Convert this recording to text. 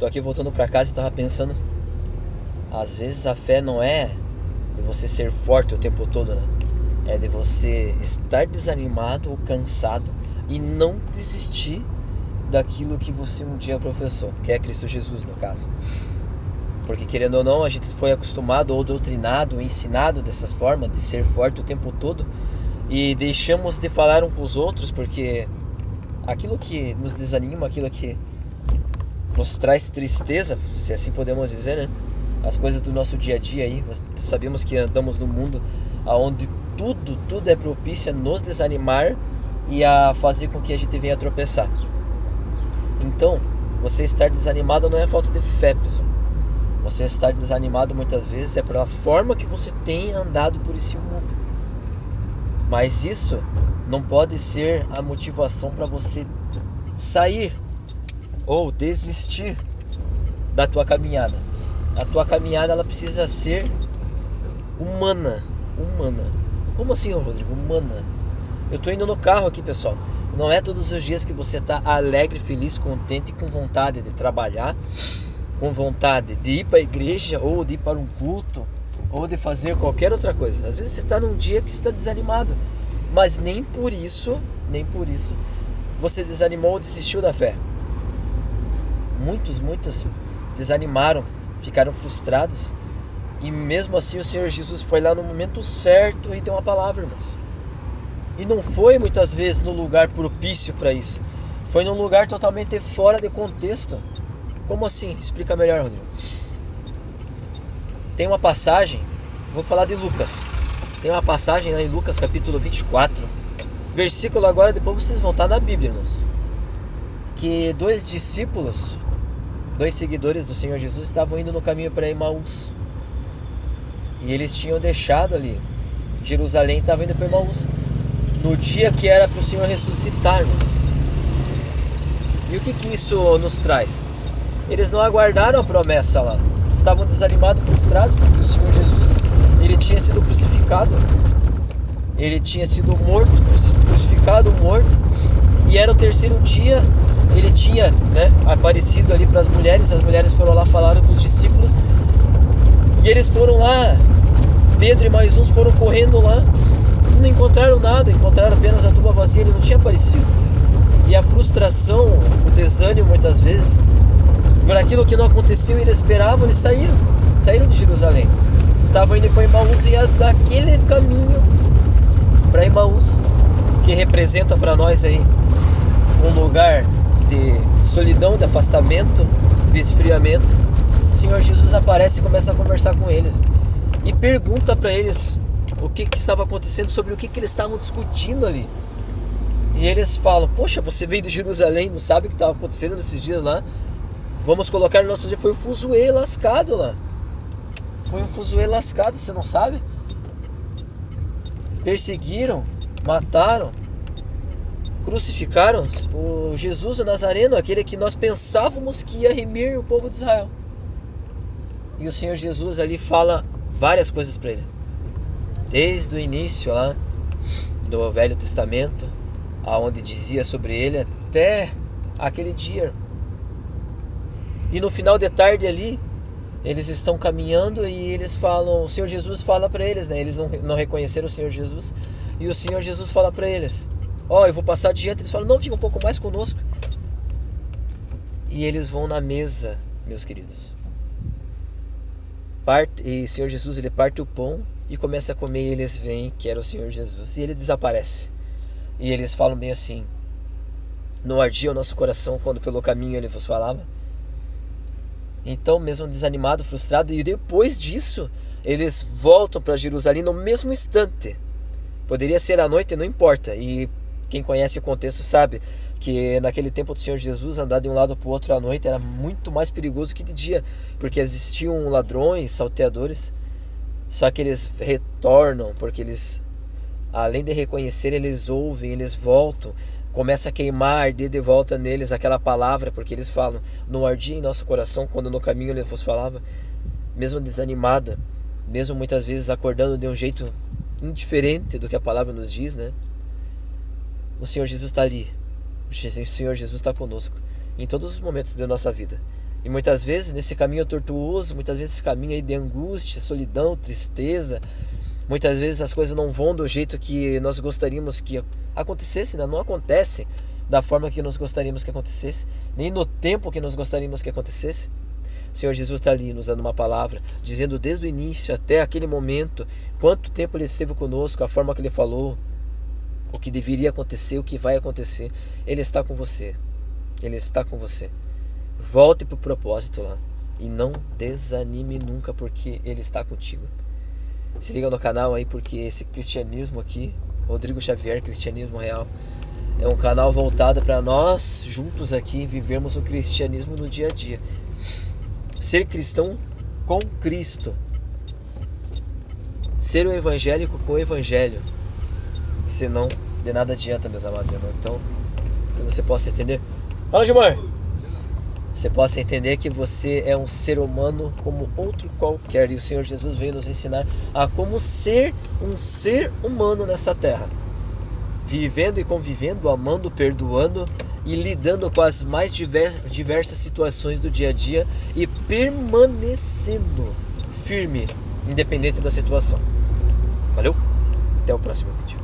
Tô aqui voltando pra casa e tava pensando, às vezes a fé não é de você ser forte o tempo todo, né? É de você estar desanimado ou cansado e não desistir daquilo que você um dia professou, que é Cristo Jesus, no caso. Porque querendo ou não, a gente foi acostumado ou doutrinado, ensinado dessa forma, de ser forte o tempo todo, e deixamos de falar um com os outros, porque aquilo que nos desanima, aquilo que nos traz tristeza, se assim podemos dizer, né? As coisas do nosso dia a dia aí, nós sabemos que andamos num mundo onde tudo é propício a nos desanimar e a fazer com que a gente venha a tropeçar. Então, você estar desanimado não é falta de fé, pessoal. Você estar desanimado muitas vezes é pela forma que você tem andado por esse mundo. Mas isso não pode ser a motivação para você sair ou desistir da tua caminhada. A tua caminhada ela precisa ser humana. Como assim, Rodrigo? Humana. Eu tô indo no carro aqui, pessoal. Não é todos os dias que você tá alegre, feliz, contente e com vontade de trabalhar, com vontade de ir para a igreja ou de ir para um culto ou de fazer qualquer outra coisa. Às vezes você está num dia que você está desanimado, mas nem por isso você desanimou ou desistiu da fé. Muitos desanimaram, ficaram frustrados, e mesmo assim o Senhor Jesus foi lá no momento certo e deu uma palavra, irmãos. E não foi muitas vezes no lugar propício para isso, foi num lugar totalmente fora de contexto. Como assim? Explica melhor, Rodrigo. Tem uma passagem, vou falar de Lucas. Tem uma passagem lá em Lucas capítulo 24, versículo agora, depois vocês vão estar na Bíblia, irmãos. Que dois seguidores do Senhor Jesus estavam indo no caminho para Emaús. E eles tinham deixado ali Jerusalém e estavam indo para Emaús no dia que era para o Senhor ressuscitar, irmãos. E o que isso nos traz? Eles não aguardaram a promessa lá. Estavam desanimados, frustrados, porque o Senhor Jesus, ele tinha sido crucificado. Ele tinha sido morto, crucificado, morto. E era o terceiro dia, ele tinha, aparecido ali para as mulheres. As mulheres foram lá, falaram com os discípulos. E eles foram lá, Pedro e mais uns foram correndo lá. E não encontraram nada, encontraram apenas a tumba vazia, ele não tinha aparecido. E a frustração, o desânimo muitas vezes, por aquilo que não aconteceu, eles esperavam, eles saíram de Jerusalém, estavam indo para Emaús, e daquele caminho para Emaús, que representa para nós aí um lugar de solidão, de afastamento, de esfriamento, o Senhor Jesus aparece e começa a conversar com eles e pergunta para eles o que estava acontecendo, sobre o que eles estavam discutindo ali. E eles falam: poxa, você veio de Jerusalém, não sabe o que estava acontecendo nesses dias lá? Vamos colocar no nosso dia. Foi um fuzuê lascado lá. Foi um fuzuê lascado, você não sabe? Perseguiram, mataram, crucificaram o Jesus o Nazareno, aquele que nós pensávamos que ia remir o povo de Israel. E o Senhor Jesus ali fala várias coisas para ele. Desde o início lá do Velho Testamento, aonde dizia sobre ele, até aquele dia. E no final de tarde ali, eles estão caminhando e eles falam, o Senhor Jesus fala para eles, eles não reconheceram o Senhor Jesus, e o Senhor Jesus fala para eles: eu vou passar adiante. Eles falam: não, fica um pouco mais conosco. E eles vão na mesa, meus queridos. E o Senhor Jesus, ele parte o pão e começa a comer, e eles veem que era o Senhor Jesus, e ele desaparece. E eles falam bem assim: não ardia o nosso coração quando pelo caminho ele vos falava? Então, mesmo desanimado, frustrado, e depois disso, eles voltam para Jerusalém no mesmo instante. Poderia ser à noite, não importa. E quem conhece o contexto sabe que naquele tempo do Senhor Jesus, andar de um lado para o outro à noite era muito mais perigoso que de dia, porque existiam ladrões, salteadores. Só que eles retornam, porque eles, além de reconhecer, eles ouvem, eles voltam. Começa a queimar, arder de volta neles aquela palavra, porque eles falam: não ardia em nosso coração quando no caminho ele vos falava? Mesmo desanimado, mesmo muitas vezes acordando de um jeito indiferente do que a palavra nos diz, o Senhor Jesus está ali. O Senhor Jesus está conosco em todos os momentos da nossa vida. E muitas vezes nesse caminho tortuoso, muitas vezes esse caminho aí de angústia, solidão, tristeza, muitas vezes as coisas não vão do jeito que nós gostaríamos que acontecesse, né? Não acontece da forma que nós gostaríamos que acontecesse, nem no tempo que nós gostaríamos que acontecesse. O Senhor Jesus está ali nos dando uma palavra, dizendo desde o início até aquele momento, quanto tempo Ele esteve conosco, a forma que Ele falou, o que deveria acontecer, o que vai acontecer. Ele está com você. Ele está com você. Volte para o propósito lá. E não desanime nunca, porque Ele está contigo. Se liga no canal aí, porque esse cristianismo aqui, Rodrigo Xavier, Cristianismo Real, é um canal voltado para nós juntos aqui vivermos o cristianismo no dia a dia. Ser cristão com Cristo. Ser um evangélico com o evangelho. Senão, de nada adianta, meus amados irmãos. Então, que você possa entender. Fala, Gilmar! Você possa entender que você é um ser humano como outro qualquer. E o Senhor Jesus veio nos ensinar a como ser um ser humano nessa terra. Vivendo e convivendo, amando, perdoando e lidando com as mais diversas situações do dia a dia e permanecendo firme, independente da situação. Valeu? Até o próximo vídeo.